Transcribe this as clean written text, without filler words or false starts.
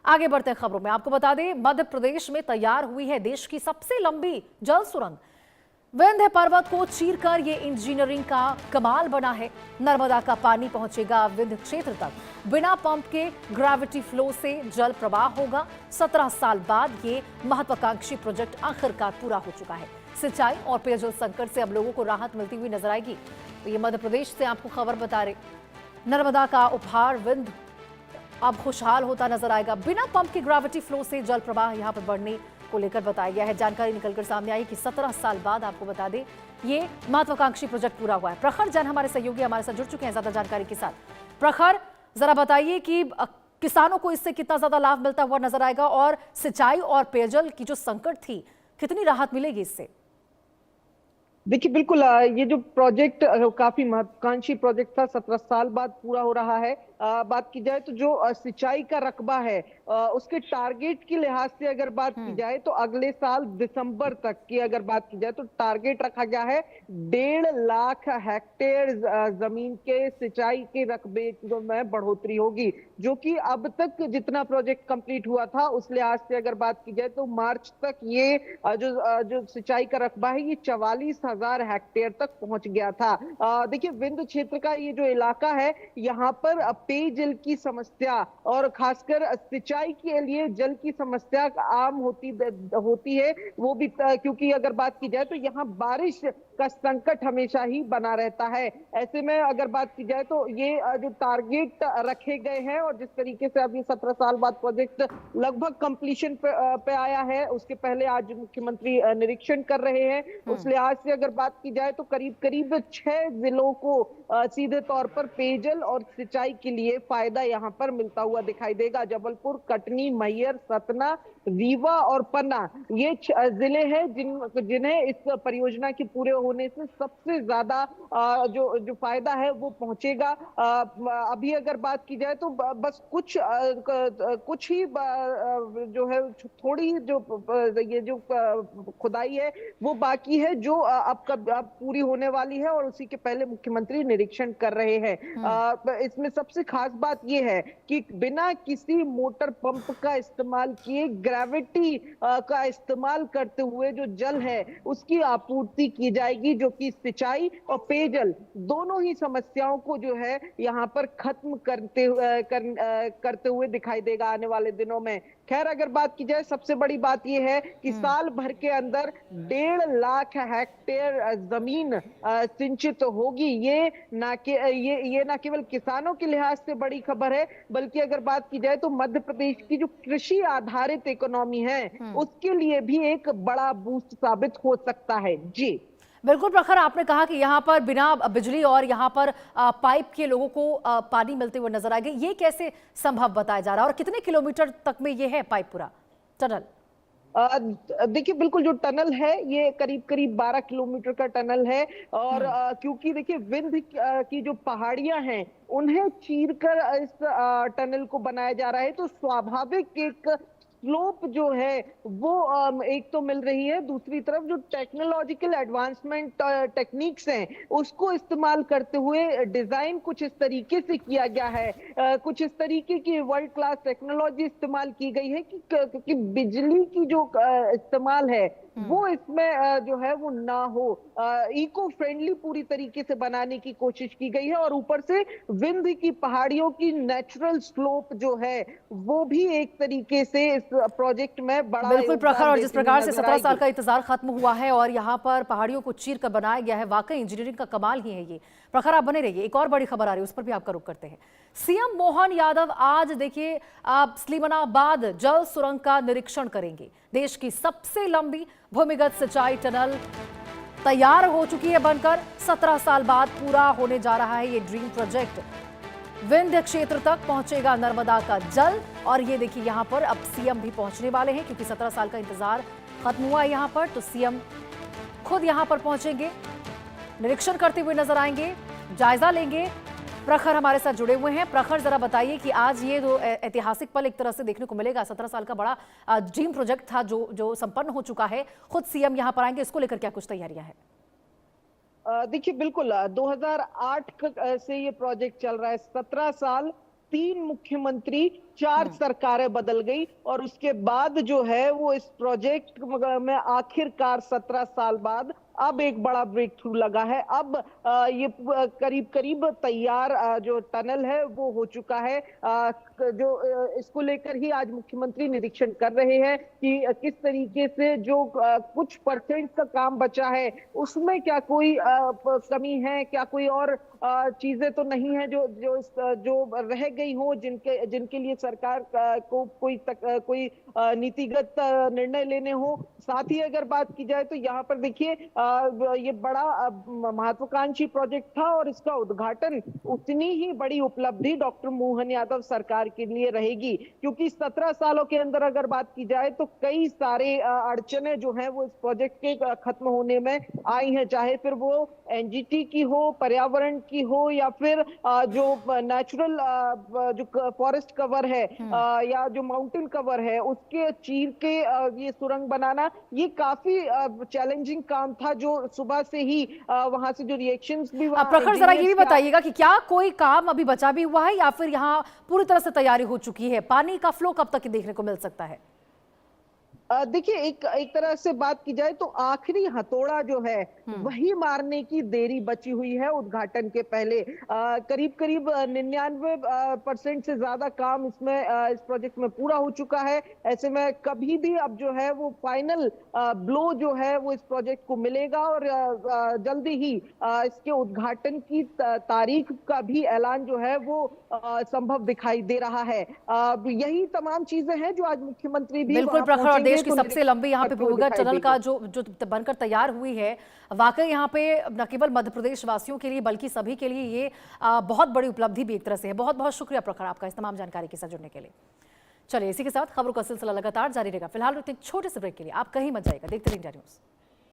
आगे बढ़ते हैं खबरों में। आपको बता दें, मध्य प्रदेश में तैयार हुई है देश की सबसे लंबी जल सुरंग। विंध्य पर्वत को चीरकर ये इंजीनियरिंग का कमाल बना है। नर्मदा का पानी पहुंचेगा विंध्य क्षेत्र तक। बिना पंप के ग्रेविटी फ्लो से जल प्रवाह होगा। 17 साल बाद ये महत्वाकांक्षी प्रोजेक्ट आखिरकार पूरा हो चुका है। सिंचाई और पेयजल संकट से अब लोगों को राहत मिलती हुई नजर आएगी। तो ये मध्य प्रदेश से आपको खबर बता रहे, नर्मदा का उपहार विंध्य अब खुशहाल होता नजर आएगा। बिना पंप के ग्रेविटी फ्लो से जल प्रवाह यहां पर बढ़ने को लेकर बताया गया है। जानकारी निकलकर सामने आई कि 17 साल बाद आपको बता दें ये महत्वाकांक्षी प्रोजेक्ट पूरा हुआ है। प्रखर जैन हमारे सहयोगी हमारे साथ जुड़ चुके हैं ज्यादा जानकारी के साथ। प्रखर, जरा बताइए कि किसानों को इससे कितना ज्यादा लाभ मिलता हुआ नजर आएगा और सिंचाई और पेयजल की जो संकट थी, कितनी राहत मिलेगी इससे? देखिए बिल्कुल, ये जो प्रोजेक्ट काफी महत्वाकांक्षी प्रोजेक्ट था, 17 साल बाद पूरा हो रहा है। बात की जाए तो जो सिंचाई का रकबा है, उसके टारगेट के लिहाज से अगर बात की जाए तो अगले साल दिसंबर तक की अगर बात की जाए तो टारगेट रखा गया है 1.5 लाख हेक्टेयर जमीन के सिंचाई के रकबे में बढ़ोतरी होगी, जो कि अब तक जितना प्रोजेक्ट कंप्लीट हुआ था उस लिहाज से अगर बात की जाए तो मार्च तक ये जो सिंचाई का रकबा है ये 44,000 हेक्टेयर तक पहुंच गया था। देखिए विंध्य क्षेत्र का ये जो इलाका है, यहाँ पर पेयजल की समस्या और खासकर सिंचाई के लिए जल की समस्या आम होती है। वो भी क्योंकि अगर बात की जाए तो यहाँ बारिश का संकट हमेशा ही बना रहता है। ऐसे में अगर बात की जाए तो ये जो टारगेट रखे गए हैं और जिस तरीके से अब ये 17 साल बाद प्रोजेक्ट लगभग कंप्लीशन पे आया है, उसके पहले आज मुख्यमंत्री निरीक्षण कर रहे हैं। उस लिहाज से अगर बात की जाए तो करीब करीब 6 जिलों को सीधे तौर पर पेयजल और सिंचाई के लिए फायदा यहाँ पर मिलता हुआ दिखाई देगा। जबलपुर, कटनी, मैहर, सतना, रीवा और पन्ना ये जिले हैं जिन्हें इस परियोजना के पूरे होने से सबसे ज्यादा जो फायदा है वो पहुंचेगा। अभी अगर बात की जाए तो बस कुछ ही जो है थोड़ी ये जो खुदाई है वो बाकी है, जो अब पूरी होने वाली है और उसी के पहले मुख्यमंत्री निरीक्षण कर रहे हैं। इसमें सबसे खास बात यह है कि बिना किसी मोटर पंप का इस्तेमाल किए ग्रेविटी का इस्तेमाल करते हुए जो जल है उसकी आपूर्ति की जाएगी, जो कि सिंचाई और पेयजल दोनों ही समस्याओं को जो है यहाँ पर खत्म करते हुए दिखाई देगा आने वाले दिनों में। खैर अगर बात की जाए, सबसे बड़ी बात यह है कि साल भर के अंदर 1.5 लाख हेक्टेयर जमीन सिंचित होगी। ये ना केवल किसानों के लिहाज से बड़ी खबर है, बल्कि अगर बात की जाए तो मध्य प्रदेश की जो कृषि आधारित इकोनॉमी है उसके लिए भी एक बड़ा बूस्ट साबित हो सकता है। जी बिल्कुल प्रखर, आपने कहा कि यहाँ पर बिना बिजली और यहाँ पर पाइप के लोगों को पानी मिलते हुए नजर आएंगे। ये कैसे संभव बताया जा रहा है और कितने किलोमीटर तक में ये है पाइप पूरा टनल? देखिए बिल्कुल, जो टनल है ये करीब करीब 12 किलोमीटर का टनल है। और क्योंकि देखिए विंध्य की जो पहाड़ियां हैं उन्हें चीरकर इस टनल को बनाया जा रहा है, तो स्वाभाविक एक स्लोप जो है वो एक तो मिल रही है, दूसरी तरफ जो टेक्नोलॉजिकल एडवांसमेंट टेक्निक्स हैं उसको इस्तेमाल करते हुए डिजाइन कुछ इस तरीके से किया गया है। कुछ इस तरीके की वर्ल्ड क्लास टेक्नोलॉजी इस्तेमाल की गई है कि बिजली की जो इस्तेमाल है वो इसमें जो है वो ना हो। इको फ्रेंडली पूरी तरीके से बनाने की कोशिश की गई है और ऊपर से विंध्य की पहाड़ियों की नेचुरल स्लोप जो है वो भी एक तरीके से इस प्रोजेक्ट में बड़ा बिल्कुल प्रखर, और जिस प्रकार से 17 साल का इंतजार खत्म हुआ है और यहाँ पर पहाड़ियों को चीर कर बनाया गया है, वाकई इंजीनियरिंग का कमाल ही है ये। प्रखर आप बने रहिए, एक और बड़ी खबर आ रही है उस पर भी आपका रुख करते हैं। सीएम मोहन यादव आज देखिए आप स्लीमानाबाद जल सुरंग का निरीक्षण करेंगे। देश की सबसे लंबी भूमिगत सिंचाई टनल तैयार हो चुकी है बनकर। 17 साल बाद पूरा होने जा रहा है ये ड्रीम प्रोजेक्ट। विंध्य क्षेत्र तक पहुंचेगा नर्मदा का जल और ये देखिए यहाँ पर अब सीएम भी पहुंचने वाले हैं, क्योंकि 17 साल का इंतजार खत्म हुआ है यहाँ पर, तो सीएम खुद यहाँ पर पहुंचेंगे, निरीक्षण करते हुए नजर आएंगे, जायजा लेंगे। प्रखर हमारे साथ जुड़े हुए हैं। प्रखर, जरा बताइए कि आज ये जो ऐतिहासिक पल एक तरह से देखने को मिलेगा, 17 साल का बड़ा ड्रीम प्रोजेक्ट था जो संपन्न हो चुका है, खुद सीएम यहाँ पर आएंगे, इसको लेकर क्या कुछ तैयारियां हैं? देखिए बिल्कुल, 2008 से ये प्रोजेक्ट चल रहा है, 17 साल 3 मुख्यमंत्री, 4 सरकारें बदल गई और उसके बाद जो है वो इस प्रोजेक्ट में आखिरकार 17 साल बाद अब एक बड़ा ब्रेक थ्रू लगा है। अब ये करीब करीब तैयार जो टनल है वो हो चुका है। जो इसको लेकर ही आज मुख्यमंत्री निरीक्षण कर रहे हैं कि किस तरीके से जो कुछ परसेंट का काम बचा है उसमें क्या कोई कमी है, क्या कोई और चीजें तो नहीं है जो रह गई हो, जिनके लिए सरकार को कोई नीतिगत निर्णय लेने हो। साथ ही अगर बात की जाए तो यहाँ पर देखिए ये बड़ा महत्वाकांक्षी प्रोजेक्ट था और इसका उद्घाटन उतनी ही बड़ी उपलब्धि डॉक्टर मोहन यादव सरकार के लिए रहेगी, क्योंकि 17 सालों के अंदर अगर बात की जाए तो कई सारे अड़चने जो है वो इस प्रोजेक्ट के खत्म होने में आई हैं, चाहे फिर वो एनजीटी की हो, पर्यावरण की हो, या फिर जो नेचुरल जो फॉरेस्ट कवर है या जो माउंटेन कवर है उसके चीर के ये सुरंग बनाना, ये काफी चैलेंजिंग काम था जो सुबह से ही वहां से जो रिएक्शंस भी प्रखर जरा ये भी बताइएगा कि क्या कोई काम अभी बचा भी हुआ है या फिर यहाँ पूरी तरह से तैयारी हो चुकी है? पानी का फ्लो कब तक देखने को मिल सकता है? देखिए एक तरह से बात की जाए तो आखिरी हथौड़ा जो है वही मारने की देरी बची हुई है उद्घाटन के पहले। करीब करीब 99% से ज्यादा काम इसमें इस प्रोजेक्ट में पूरा हो चुका है। ऐसे में कभी भी अब जो है वो फाइनल ब्लो जो है वो इस प्रोजेक्ट को मिलेगा और जल्दी ही इसके उद्घाटन की तारीख का भी ऐलान जो है वो संभव दिखाई दे रहा है। यही तमाम चीजें हैं जो आज मुख्यमंत्री भी बिल्कुल प्रखर, और देश की सबसे लंबी यहाँ पे भूमिगत टनल का जो बनकर तैयार हुई है, वाकई यहाँ पे न केवल मध्य प्रदेश वासियों के लिए बल्कि सभी के लिए ये बहुत बड़ी उपलब्धि भी एक तरह से है। बहुत बहुत शुक्रिया प्रखर आपका इस तमाम जानकारी के साथ जुड़ने के लिए। चलिए इसी के साथ खबरों का सिलसिला लगातार जारी रहेगा। फिलहाल एक छोटे से ब्रेक के लिए आप कहीं मत जाइएगा, देखते रहिए इंडिया न्यूज़।